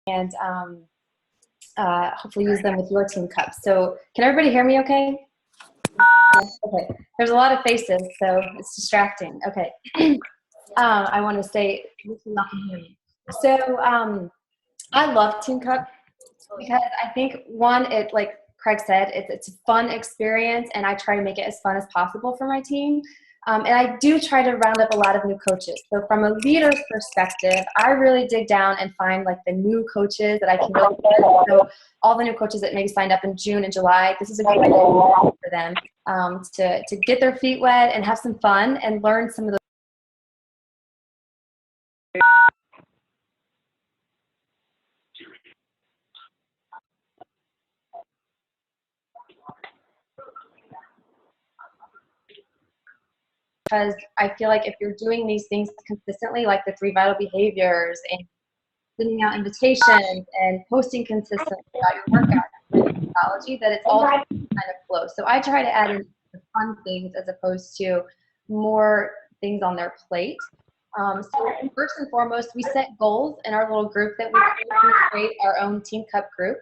and hopefully use them with your team cups. So can everybody hear me okay? Okay. There's a lot of faces, so it's distracting. Okay. I want to say, so I love Team Cup because I think, one, it, like Craig said, it's a fun experience, and I try to make it as fun as possible for my team. And I do try to round up a lot of new coaches. So from a leader's perspective, I really dig down and find like the new coaches that I can really get. So all the new coaches that maybe signed up in June and July, this is a great time for them to get their feet wet and have some fun and learn some of those. Because I feel like if you're doing these things consistently, like the 3 vital behaviors and sending out invitations and posting consistently about your workout methodology, that it's all kind of flow. So I try to add in the fun things as opposed to more things on their plate. So first and foremost, we set goals in our little group that we create our own Team Cup group.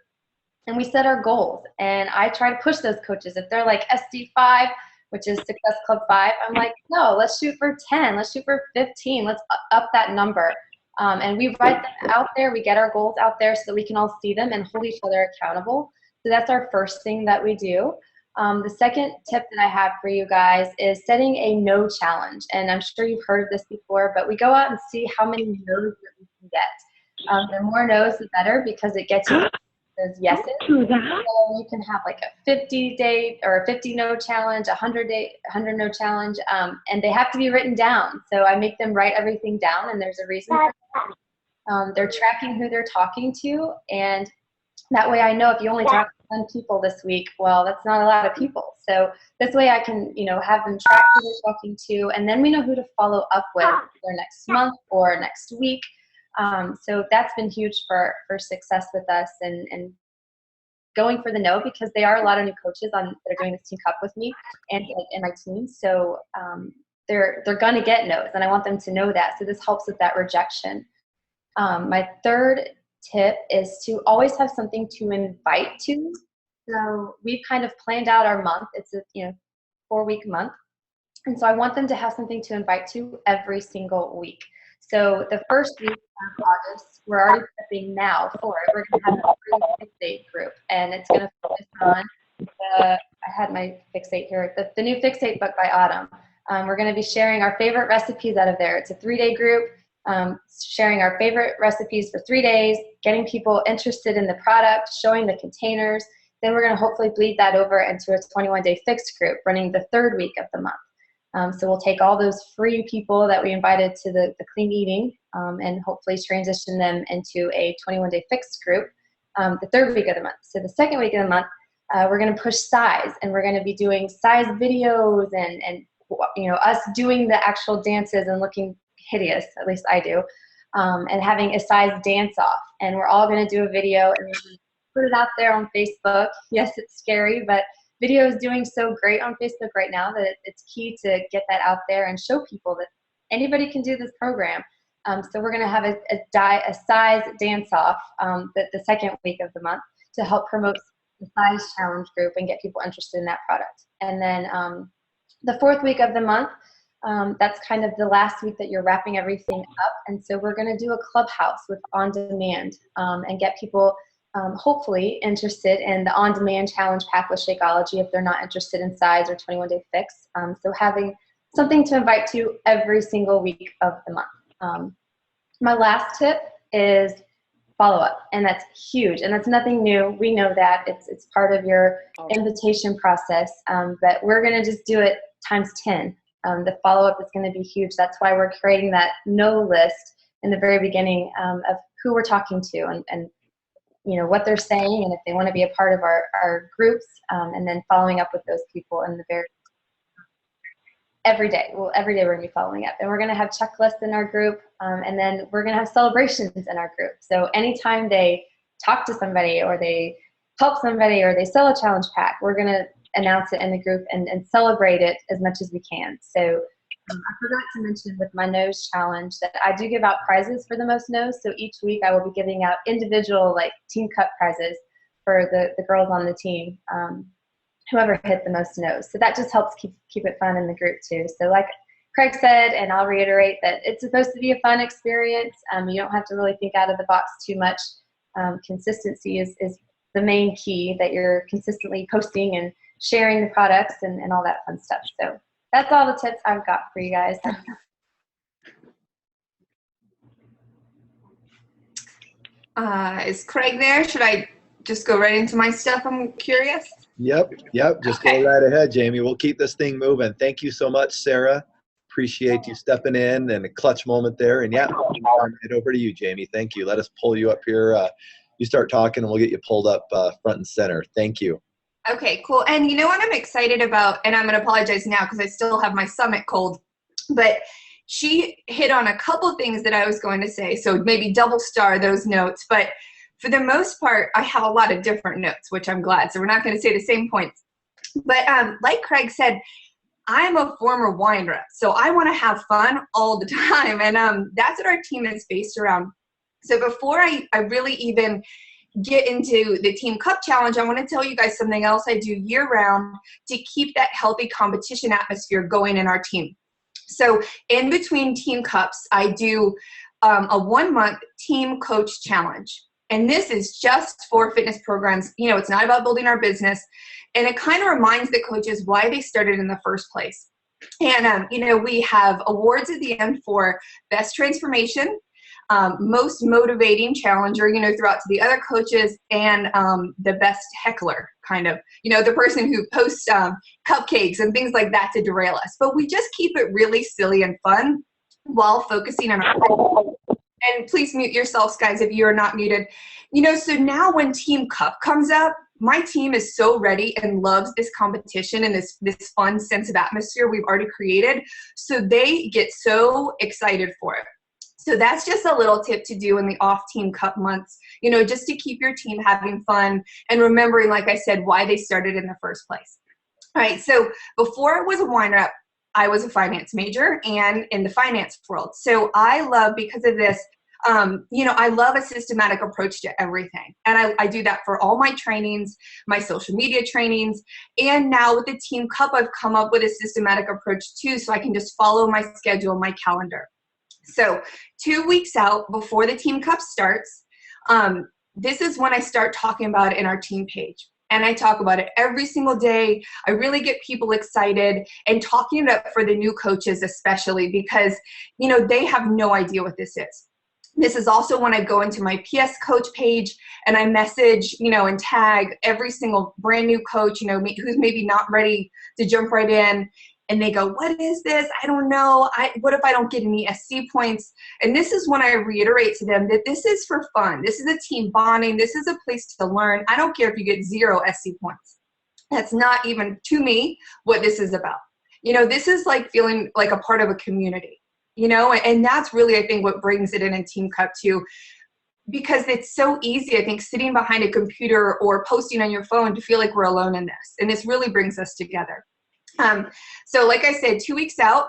And we set our goals. And I try to push those coaches. If they're like SD5, which is Success Club 5, I'm like, no, let's shoot for 10. Let's shoot for 15. Let's up that number. And we write them out there. We get our goals out there so that we can all see them and hold each other accountable. So that's our first thing that we do. The second tip that I have for you guys is setting a no challenge. And I'm sure you've heard of this before, but we go out and see how many no's that we can get. The more no's, the better, because it gets you those yeses. So you can have like a 50-day or a 50 no challenge, 100 no challenge, and they have to be written down. So I make them write everything down, and there's a reason for that. They're tracking who they're talking to, and that way I know if you only talk to 10 people this week, well, that's not a lot of people. So this way I can, have them track who they're talking to, and then we know who to follow up with either next month or next week. So that's been huge for success with us and going for the no, because they are a lot of new coaches that are doing this Team Cup with me and my team. So they're going to get no's, and I want them to know that. So this helps with that rejection. My third tip is to always have something to invite to. So we've kind of planned out our month. It's a 4-week month. And so I want them to have something to invite to every single week. So the first week of August, we're already prepping now for it. We're going to have a free fixate group, and it's going to focus on I had my fixate here, the new fixate book by Autumn. We're going to be sharing our favorite recipes out of there. It's a 3-day group, sharing our favorite recipes for 3 days, getting people interested in the product, showing the containers. Then we're going to hopefully bleed that over into a 21-day fixed group running the 3rd week of the month. So we'll take all those free people that we invited to the clean eating and hopefully transition them into a 21-day fixed group the 3rd week of the month. So the 2nd week of the month, we're going to push size, and we're going to be doing size videos and us doing the actual dances and looking hideous, at least I do, and having a size dance off. And we're all going to do a video and put it out there on Facebook. Yes, it's scary, but video is doing so great on Facebook right now that it's key to get that out there and show people that anybody can do this program. So we're going to have a size dance-off the 2nd week of the month to help promote the size challenge group and get people interested in that product. And then the 4th week of the month, that's kind of the last week that you're wrapping everything up. And so we're going to do a clubhouse with on-demand and get people hopefully interested in the on-demand challenge pack with Shakeology if they're not interested in size or 21-day fix. So having something to invite to every single week of the month. My last tip is follow-up, and that's huge, and that's nothing new. We know that. It's part of your invitation process, but we're going to just do it times 10. The follow-up is going to be huge. That's why we're creating that no list in the very beginning of who we're talking to and what they're saying, and if they want to be a part of our groups, and then following up with those people in the every day. Well, every day we're going to be following up, and we're going to have checklists in our group, and then we're going to have celebrations in our group. So anytime they talk to somebody or they help somebody or they sell a challenge pack, we're going to announce it in the group and celebrate it as much as we can. So I forgot to mention with my nose challenge that I do give out prizes for the most nose. So each week I will be giving out individual like team cup prizes for the girls on the team, whoever hit the most nose. So that just helps keep it fun in the group too. So like Craig said, and I'll reiterate that it's supposed to be a fun experience. You don't have to really think out of the box too much. Consistency is the main key, that you're consistently posting and sharing the products and all that fun stuff. So that's all the tips I've got for you guys. Is Craig there? Should I just go right into my stuff? I'm curious. Yep. Just go right ahead, Jamie. We'll keep this thing moving. Thank you so much, Sarah. Appreciate you stepping in and a clutch moment there. And yeah, I'll turn it over to you, Jamie. Thank you. Let us pull you up here. You start talking and we'll get you pulled up front and center. Thank you. Okay, cool. And you know what I'm excited about, and I'm going to apologize now because I still have my summit cold, but she hit on a couple things that I was going to say, so maybe double star those notes. But for the most part, I have a lot of different notes, which I'm glad. So we're not going to say the same points. But like Craig said, I'm a former wine rep, so I want to have fun all the time. And that's what our team is based around. So before I really even get into the Team Cup Challenge, I want to tell you guys something else I do year-round to keep that healthy competition atmosphere going in our team. So in between Team Cups, I do a 1-month Team Coach Challenge. And this is just for fitness programs. You know, it's not about building our business. And it kind of reminds the coaches why they started in the first place. And, you know, we have awards at the end for best transformation, most motivating challenger, you know, throughout to the other coaches, and the best heckler, kind of, you know, the person who posts cupcakes and things like that to derail us. But we just keep it really silly and fun while focusing on our and please mute yourselves, guys, if you are not muted. You know, so now when Team Cup comes up, my team is so ready and loves this competition and this fun sense of atmosphere we've already created. So they get so excited for it. So that's just a little tip to do in the off Team Cup months, you know, just to keep your team having fun and remembering, like I said, why they started in the first place. All right, so before I was a wine rep, I was a finance major and in the finance world. So I love, because of this, you know, I love a systematic approach to everything. And I do that for all my trainings, my social media trainings. And now with the Team Cup, I've come up with a systematic approach too, so I can just follow my schedule, my calendar. So 2 weeks out before the Team Cup starts, this is when I start talking about it in our team page. And I talk about it every single day. I really get people excited and talking it up for the new coaches especially, because, you know, they have no idea what this is. This is also when I go into my PS coach page and I message, you know, and tag every single brand new coach, you know, who's maybe not ready to jump right in. And they go, what is this? I don't know. What if I don't get any SC points? And this is when I reiterate to them that this is for fun. This is a team bonding. This is a place to learn. I don't care if you get 0 SC points. That's not even, to me, what this is about. You know, this is like feeling like a part of a community, you know, and that's really, I think, what brings it in Team Cup too. Because it's so easy, I think, sitting behind a computer or posting on your phone to feel like we're alone in this. And this really brings us together. So like I said, 2 weeks out,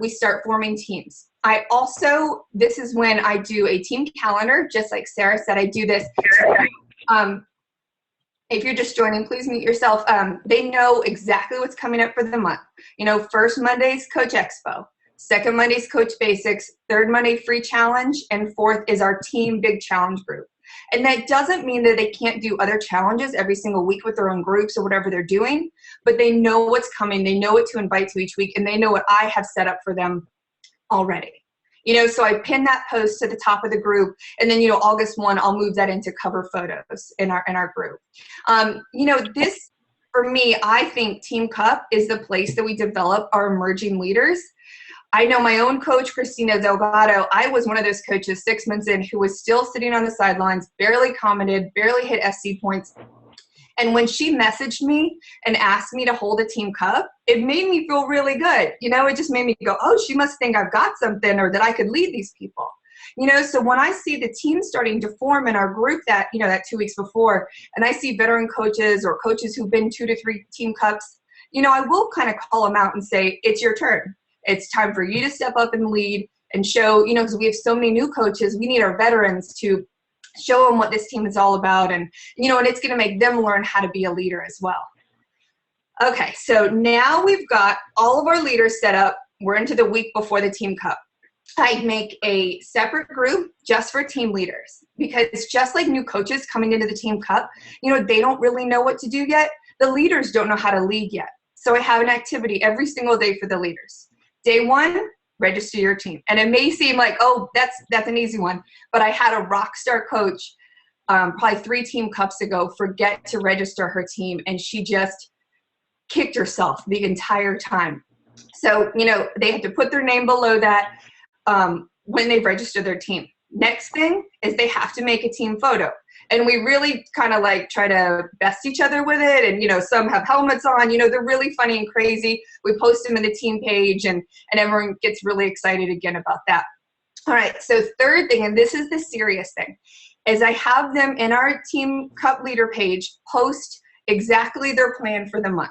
we start forming teams. I also, this is when I do a team calendar, just like Sarah said, I do this. If you're just joining, please mute yourself. They know exactly what's coming up for the month. You know, first Monday's Coach Expo, second Monday's Coach Basics, third Monday free challenge, and fourth is our team big challenge group. And that doesn't mean that they can't do other challenges every single week with their own groups or whatever they're doing, but they know what's coming. They know what to invite to each week, and they know what I have set up for them already. You know, so I pin that post to the top of the group, and then, you know, August 1, I'll move that into cover photos in our group. You know, this, for me, I think Team Cup is the place that we develop our emerging leaders. I know my own coach, Christina Delgado, I was one of those coaches 6 months in who was still sitting on the sidelines, barely commented, barely hit SC points. And when she messaged me and asked me to hold a Team Cup, it made me feel really good. You know, it just made me go, oh, she must think I've got something or that I could lead these people. You know, so when I see the team starting to form in our group that, you know, that 2 weeks before, and I see veteran coaches or coaches who've been 2 to 3 Team Cups, you know, I will kind of call them out and say, it's your turn. It's time for you to step up and lead and show, you know, because we have so many new coaches, we need our veterans to show them what this team is all about. And, you know, and it's going to make them learn how to be a leader as well. Okay, so now we've got all of our leaders set up. We're into the week before the Team Cup. I make a separate group just for team leaders, because just like new coaches coming into the Team Cup, you know, they don't really know what to do yet. The leaders don't know how to lead yet. So I have an activity every single day for the leaders. Day 1, register your team. And it may seem like, oh, that's an easy one, but I had a rock star coach probably 3 Team Cups ago forget to register her team, and she just kicked herself the entire time. So, you know, they had to put their name below that when they register their team. Next thing is they have to make a team photo. And we really kind of like try to best each other with it. And, you know, some have helmets on, you know, they're really funny and crazy. We post them in the team page, and everyone gets really excited again about that. All right, so third thing, and this is the serious thing, is I have them in our Team Cup leader page post exactly their plan for the month.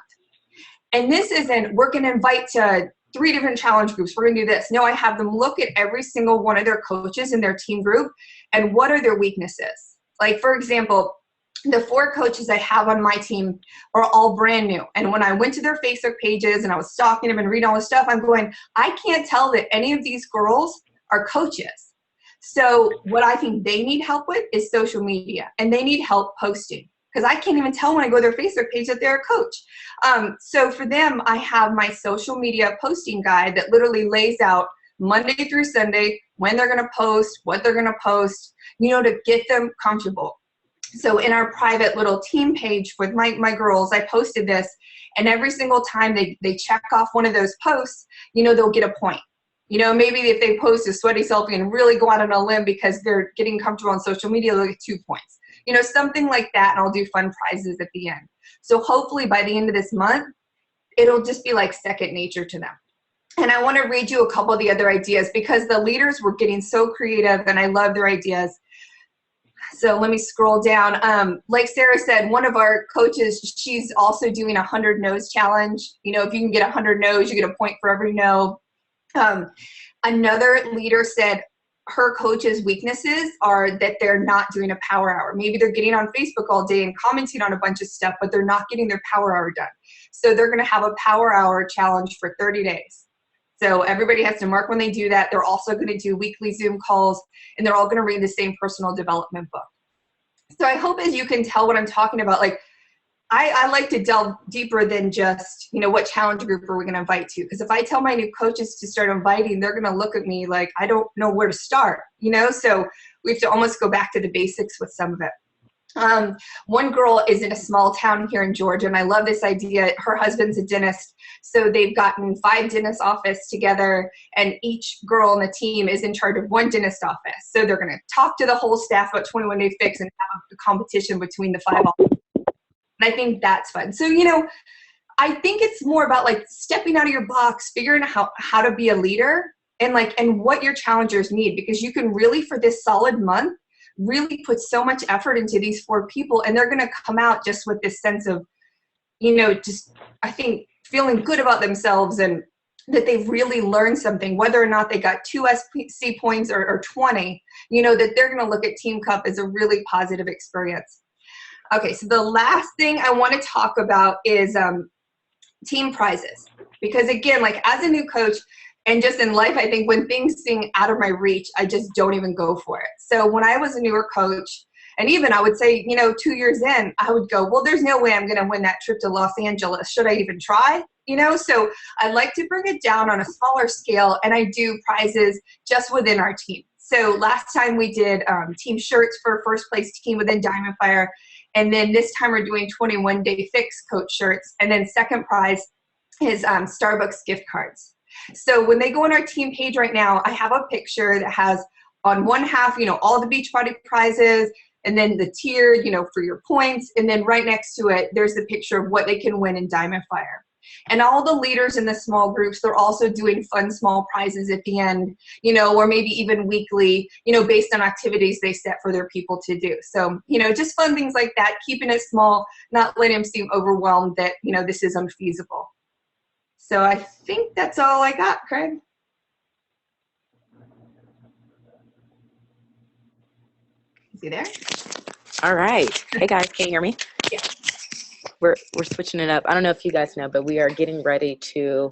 And this isn't, we're going to invite to 3 different challenge groups, we're going to do this. No, I have them look at every single one of their coaches in their team group and what are their weaknesses. Like, for example, the 4 coaches I have on my team are all brand new. And when I went to their Facebook pages and I was stalking them and reading all this stuff, I'm going, I can't tell that any of these girls are coaches. So what I think they need help with is social media, and they need help posting, because I can't even tell when I go to their Facebook page that they're a coach. So for them, I have my social media posting guide that literally lays out Monday through Sunday when they're going to post, what they're going to post, you know, to get them comfortable. So in our private little team page with my girls, I posted this, and every single time they check off one of those posts, you know, they'll get a point. You know, maybe if they post a sweaty selfie and really go out on a limb because they're getting comfortable on social media, they'll get 2 points. You know, something like that, and I'll do fun prizes at the end. So hopefully by the end of this month, it'll just be like second nature to them. And I want to read you a couple of the other ideas, because the leaders were getting so creative and I love their ideas. So let me scroll down. Like Sarah said, one of our coaches, she's also doing a 100 no's challenge. You know, if you can get 100 no's, you get a point for every no. Another leader said her coach's weaknesses are that they're not doing a power hour. Maybe they're getting on Facebook all day and commenting on a bunch of stuff, but they're not getting their power hour done. So they're going to have a power hour challenge for 30 days. So everybody has to mark when they do that. They're also going to do weekly Zoom calls, and they're all going to read the same personal development book. So I hope, as you can tell what I'm talking about, like I like to delve deeper than just, you know, what challenge group are we going to invite to? Because if I tell my new coaches to start inviting, they're going to look at me like I don't know where to start, you know? So we have to almost go back to the basics with some of it. One girl is in a small town here in Georgia, and I love this idea. Her husband's a dentist, so they've gotten 5 dentist offices together, and each girl on the team is in charge of 1 dentist office. So they're going to talk to the whole staff about 21 Day Fix and have a competition between the 5 offices. And I think that's fun. So, you know, I think it's more about like stepping out of your box, figuring out how to be a leader, and what your challengers need, because you can really, for this solid month, really put so much effort into these 4 people, and they're going to come out just with this sense of, you know, just, I think, feeling good about themselves and that they've really learned something, whether or not they got 2 SC points or 20, you know, that they're going to look at Team Cup as a really positive experience. Okay, so the last thing I want to talk about is team prizes. Because again, like as a new coach and just in life, I think when things seem out of my reach, I just don't even go for it. So when I was a newer coach, and even I would say, you know, 2 years in, I would go, well, there's no way I'm going to win that trip to Los Angeles. Should I even try? You know, so I like to bring it down on a smaller scale, and I do prizes just within our team. So last time we did team shirts for first place team within Diamond Fire. And then this time we're doing 21 Day Fix coach shirts. And then second prize is Starbucks gift cards. So when they go on our team page right now, I have a picture that has on one half, you know, all the Beachbody prizes, and then the tier, you know, for your points. And then right next to it, there's the picture of what they can win in Diamond Fire. And all the leaders in the small groups, they're also doing fun small prizes at the end, you know, or maybe even weekly, you know, based on activities they set for their people to do. So, you know, just fun things like that, keeping it small, not letting them seem overwhelmed that, you know, this is unfeasible. So I think that's all I got, Craig. Is he there? All right. Hey guys, can you hear me? Yeah. We're switching it up. I don't know if you guys know, but we are getting ready to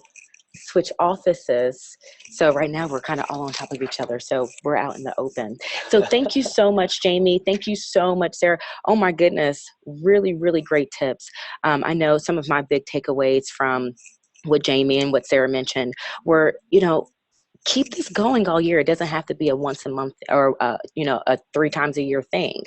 switch offices. So right now we're kind of all on top of each other. So we're out in the open. So thank you so much, Jamie. Thank you so much, Sarah. Oh my goodness. Really, really great tips. I know some of my big takeaways from what Jamie and what Sarah mentioned were, keep this going all year. It doesn't have to be a once a month or, a 3 times a year thing.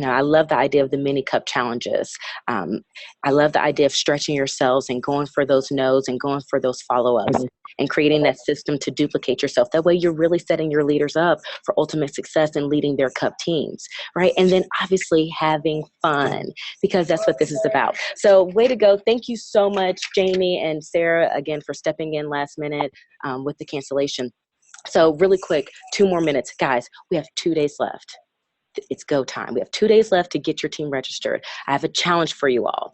I love the idea of the mini cup challenges. I love the idea of stretching yourselves and going for those no's and going for those follow-ups and creating that system to duplicate yourself. That way you're really setting your leaders up for ultimate success and leading their cup teams, right? And then obviously having fun, because that's what this is about. So way to go. Thank you so much, Jamie and Sarah, again, for stepping in last minute with the cancellation. So really quick, 2 more minutes. Guys, we have 2 days left. It's go time. We have 2 days left to get your team registered. I have a challenge for you all.